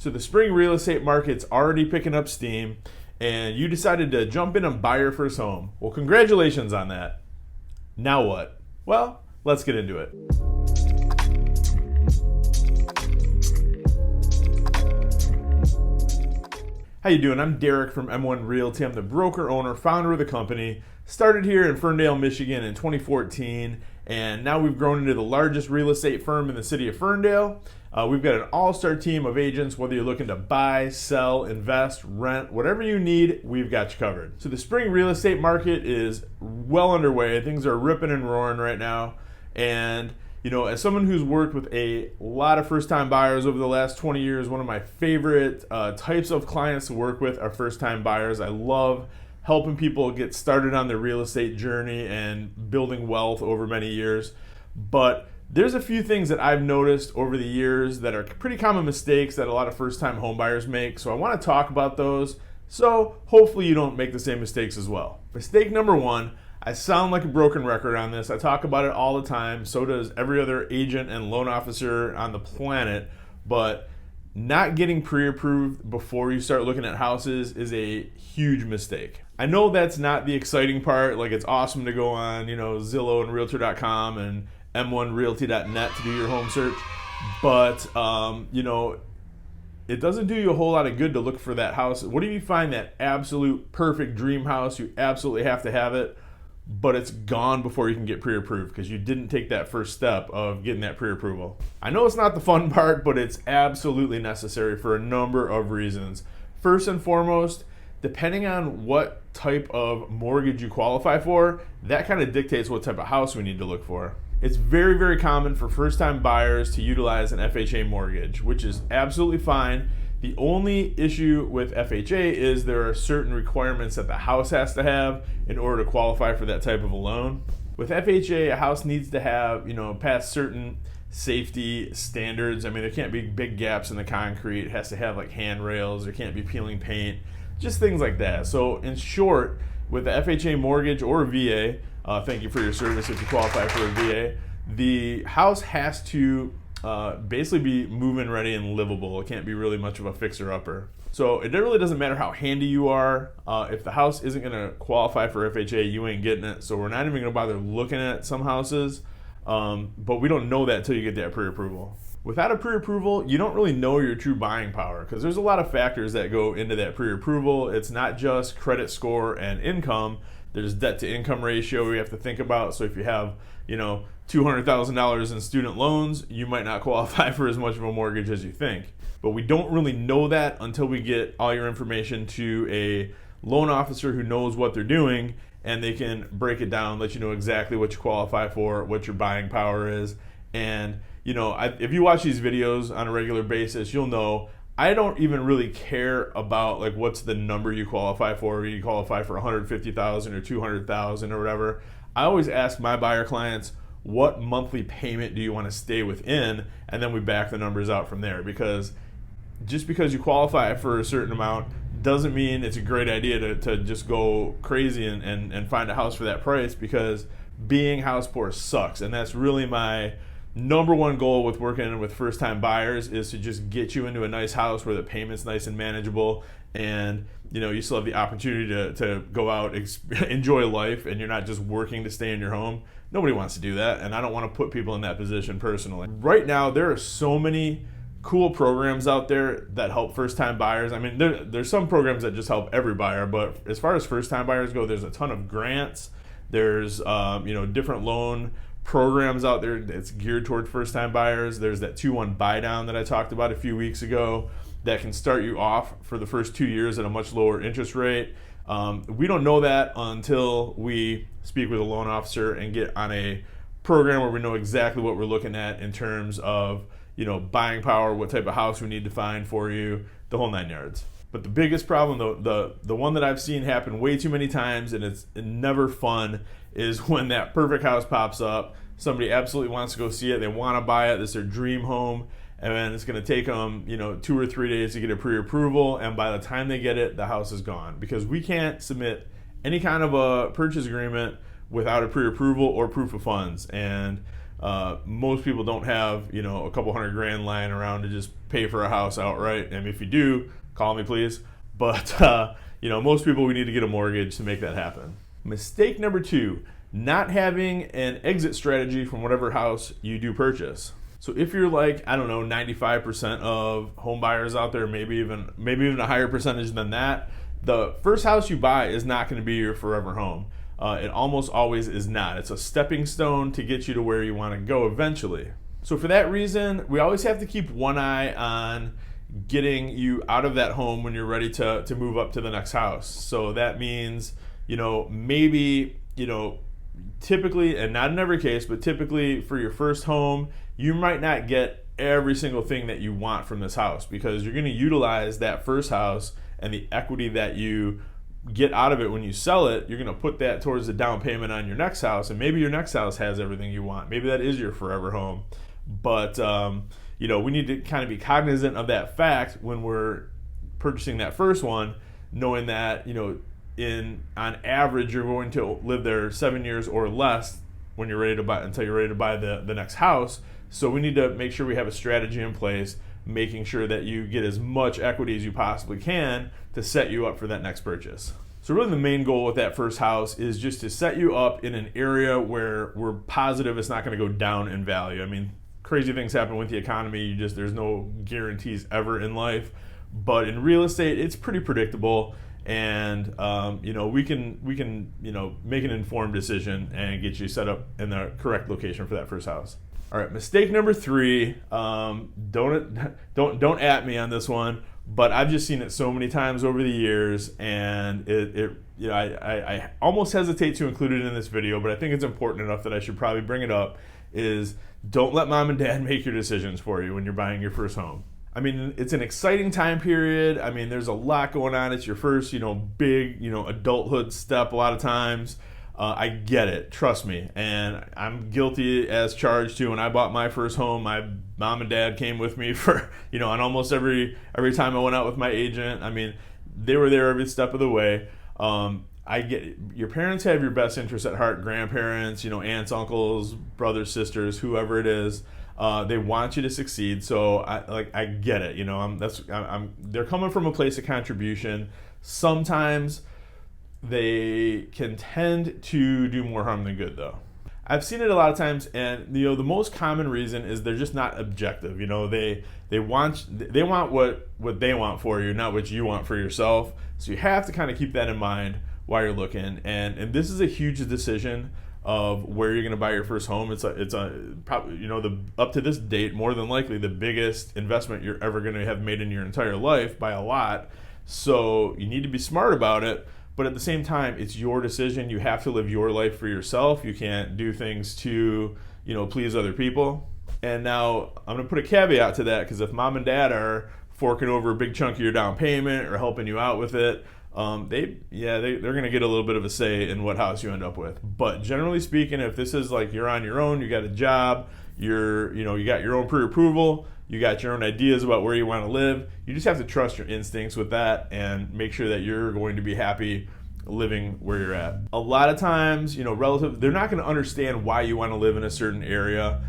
So the spring real estate market's already picking up steam, and you decided to jump in and buy your first home. Well, congratulations on that. Now what? Well, let's get into it. How you doing? I'm Derek from M1 Realty. I'm the broker, owner, founder of the company. Started here in Ferndale, Michigan in 2014, and now we've grown into the largest real estate firm in the city of Ferndale. We've got an all-star team of agents. Whether you're looking to buy, sell, invest, rent, whatever you need, we've got you covered. So the spring real estate market is well underway. Things are ripping and roaring right now. And you know, as someone who's worked with a lot of first-time buyers over the last 20 years, one of my favorite types of clients to work with are first-time buyers. I love helping people get started on their real estate journey and building wealth over many years. But there's a few things that I've noticed over the years that are pretty common mistakes that a lot of first-time home buyers make. So I want to talk about those, so hopefully you don't make the same mistakes as well. Mistake number one, I sound like a broken record on this. I talk about it all the time. So does every other agent and loan officer on the planet. But not getting pre-approved before you start looking at houses is a huge mistake. I know that's not the exciting part. Like, it's awesome to go on, Zillow and Realtor.com and M1Realty.net to do your home search. But, it doesn't do you a whole lot of good to look for that house. What if you find that absolute perfect dream house? You absolutely have to have it, but it's gone before you can get pre-approved because you didn't take that first step of getting that pre-approval. I know it's not the fun part, but it's absolutely necessary for a number of reasons. First and foremost, depending on what type of mortgage you qualify for, that kind of dictates what type of house we need to look for. It's very, very common for first-time buyers to utilize an FHA mortgage, which is absolutely fine. The only issue with FHA is there are certain requirements that the house has to have in order to qualify for that type of a loan. With FHA, a house needs to have, pass certain safety standards. I mean, there can't be big gaps in the concrete. It has to have like handrails. There can't be peeling paint, just things like that. So in short, with the FHA mortgage or VA, thank you for your service if you qualify for a VA, the house has to basically be move-in ready and livable. It can't be really much of a fixer-upper. So it really doesn't matter how handy you are. If the house isn't going to qualify for FHA, you ain't getting it. So we're not even going to bother looking at some houses. But we don't know that until you get that pre-approval. Without a pre-approval, you don't really know your true buying power because there's a lot of factors that go into that pre-approval. It's not just credit score and income. There's debt to income ratio we have to think about. So if you have, $200,000 in student loans, you might not qualify for as much of a mortgage as you think. But we don't really know that until we get all your information to a loan officer who knows what they're doing, and they can break it down, let you know exactly what you qualify for, what your buying power is. And, if you watch these videos on a regular basis, you'll know I don't even really care about like what's the number you qualify for. You qualify for $150,000 or $200,000 or whatever. I always ask my buyer clients, what monthly payment do you want to stay within? And then we back the numbers out from there, because just because you qualify for a certain amount doesn't mean it's a great idea to just go crazy and find a house for that price, because being house poor sucks. And that's really my number one goal with working with first-time buyers, is to just get you into a nice house where the payment's nice and manageable, and you still have the opportunity to go out, enjoy life, and you're not just working to stay in your home. Nobody wants to do that, and I don't want to put people in that position personally. Right now, there are so many cool programs out there that help first-time buyers. I mean, there's some programs that just help every buyer, but as far as first-time buyers go, there's a ton of grants. There's different loan programs out there that's geared toward first-time buyers. There's that 2-1 buy down that I talked about a few weeks ago that can start you off for the first 2 years at a much lower interest rate. We don't know that until we speak with a loan officer and get on a program where we know exactly what we're looking at in terms of buying power, what type of house we need to find for you, the whole 9 yards. But the biggest problem, the one that I've seen happen way too many times, and it's never fun, is when that perfect house pops up. Somebody absolutely wants to go see it. They want to buy it. This is their dream home. And then it's going to take them, 2 or 3 days to get a pre-approval. And by the time they get it, the house is gone, because we can't submit any kind of a purchase agreement without a pre-approval or proof of funds. And Most people don't have, a couple hundred grand lying around to just pay for a house outright. And if you do, call me please. But, most people, we need to get a mortgage to make that happen. Mistake number 2, not having an exit strategy from whatever house you do purchase. So if you're like, 95% of home buyers out there, maybe even a higher percentage than that, the first house you buy is not going to be your forever home. It almost always is not. It's a stepping stone to get you to where you want to go eventually. So for that reason, we always have to keep one eye on getting you out of that home when you're ready to move up to the next house. So that means, maybe, typically, and not in every case, but typically for your first home, you might not get every single thing that you want from this house, because you're going to utilize that first house and the equity that you get out of it when you sell it. You're going to put that towards the down payment on your next house, and maybe your next house has everything you want. Maybe that is your forever home. But we need to kind of be cognizant of that fact when we're purchasing that first one, knowing that on average you're going to live there 7 years or less when you're ready to buy, until you're ready to buy the next house. So we need to make sure we have a strategy in place, making sure that you get as much equity as you possibly can to set you up for that next purchase. So really the main goal with that first house is just to set you up in an area where we're positive it's not going to go down in value. I mean, crazy things happen with the economy. There's no guarantees ever in life, but in real estate it's pretty predictable, and we can make an informed decision and get you set up in the correct location for that first house. All right, mistake number 3. Don't at me on this one, but I've just seen it so many times over the years, and I almost hesitate to include it in this video, but I think it's important enough that I should probably bring it up. Is don't let mom and dad make your decisions for you when you're buying your first home. I mean, it's an exciting time period. I mean, there's a lot going on. It's your first, big, adulthood step a lot of times. I get it, trust me. And I'm guilty as charged too. When I bought my first home, my mom and dad came with me for, on almost every time I went out with my agent. I mean, they were there every step of the way. I get it. Your parents have your best interests at heart. Grandparents, aunts, uncles, brothers, sisters, whoever it is. They want you to succeed. So I get it. They're coming from a place of contribution. Sometimes they can tend to do more harm than good, though. I've seen it a lot of times, and the most common reason is they're just not objective. They want what they want for you, not what you want for yourself. So you have to kind of keep that in mind while you're looking. And this is a huge decision of where you're going to buy your first home. It's probably up to this date, more than likely the biggest investment you're ever going to have made in your entire life by a lot. So you need to be smart about it. But at the same time, it's your decision. You have to live your life for yourself. You can't do things to, please other people. And now I'm going to put a caveat to that, because if mom and dad are forking over a big chunk of your down payment or helping you out with it, they're going to get a little bit of a say in what house you end up with. But generally speaking, if this is like you're on your own, you got a job, you got your own pre-approval, you got your own ideas about where you want to live, you just have to trust your instincts with that and make sure that you're going to be happy living where you're at. A lot of times, they're not going to understand why you want to live in a certain area.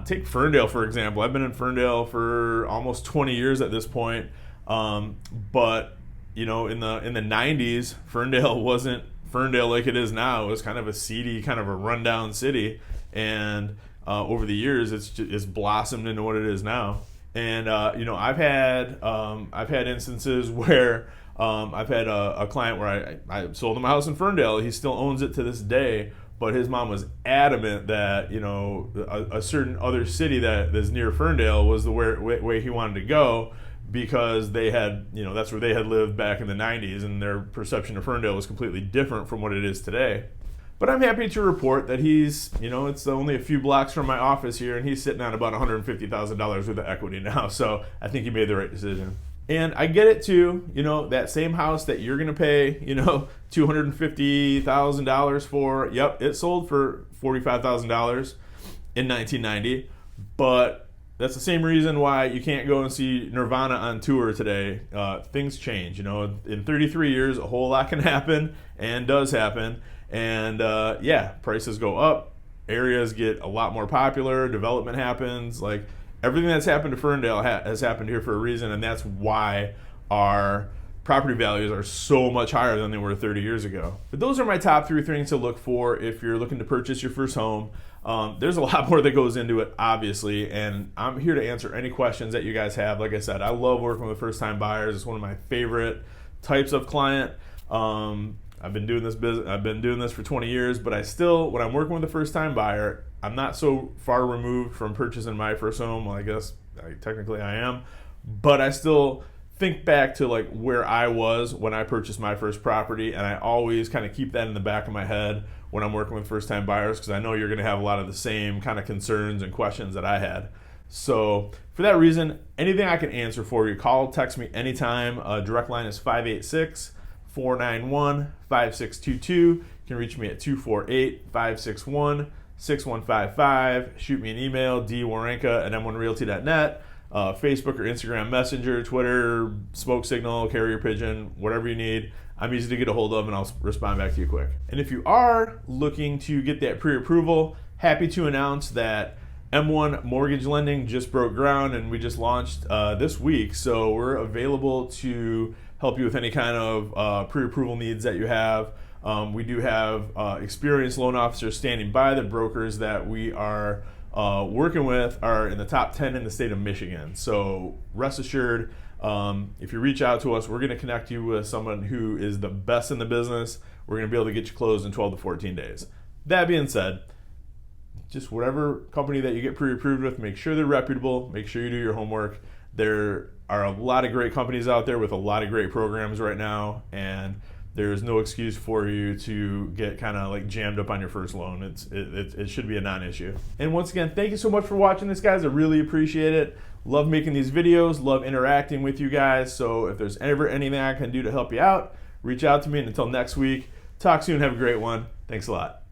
Take Ferndale, for example. I've been in Ferndale for almost 20 years at this point. But in the 90s, Ferndale wasn't Ferndale like it is now. It was kind of a seedy, kind of a rundown city. And over the years, it's blossomed into what it is now. And I've had instances where I've had a client where I sold him a house in Ferndale. He still owns it to this day, but his mom was adamant that a certain other city that is near Ferndale was the way he wanted to go, because they had that's where they had lived back in the 90s, and their perception of Ferndale was completely different from what it is today. But I'm happy to report that he's, it's only a few blocks from my office here, and he's sitting on about $150,000 worth of equity now. So I think he made the right decision. And I get it too, that same house that you're going to pay, $250,000 for, yep, it sold for $45,000 in 1990. But that's the same reason why you can't go and see Nirvana on tour today. Things change, in 33 years, a whole lot can happen and does happen. And prices go up, areas get a lot more popular, development happens. Like everything that's happened to Ferndale has happened here for a reason, and that's why our property values are so much higher than they were 30 years ago. But those are my top 3 things to look for if you're looking to purchase your first home. There's a lot more that goes into it, obviously, and I'm here to answer any questions that you guys have. Like I said, I love working with first-time buyers. It's one of my favorite types of client. I've been doing this for 20 years, but I still, when I'm working with a first-time buyer, I'm not so far removed from purchasing my first home. Well, I guess technically I am, but I still think back to like where I was when I purchased my first property, and I always kind of keep that in the back of my head when I'm working with first-time buyers, because I know you're going to have a lot of the same kind of concerns and questions that I had. So for that reason, anything I can answer for you, call, text me anytime. Direct line is 586-491-5622. You can reach me at 248-561-6155. Shoot me an email, Werenka@m1realty.net. Facebook or Instagram Messenger, Twitter, smoke signal, carrier pigeon, whatever you need. I'm easy to get a hold of, and I'll respond back to you quick. And if you are looking to get that pre-approval, happy to announce that M1 Mortgage Lending just broke ground, and we just launched this week. So we're available to help you with any kind of pre-approval needs that you have. We do have experienced loan officers standing by. The brokers that we are working with are in the top 10 in the state of Michigan. So rest assured, if you reach out to us, we're going to connect you with someone who is the best in the business. We're going to be able to get you closed in 12 to 14 days. That being said, just whatever company that you get pre-approved with, make sure they're reputable, make sure you do your homework. There are a lot of great companies out there with a lot of great programs right now, and there's no excuse for you to get kind of like jammed up on your first loan. It should be a non-issue. And once again, thank you so much for watching this, guys. I really appreciate it. Love making these videos, love interacting with you guys. So if there's ever anything I can do to help you out, reach out to me. And until next week, talk soon, have a great one. Thanks a lot.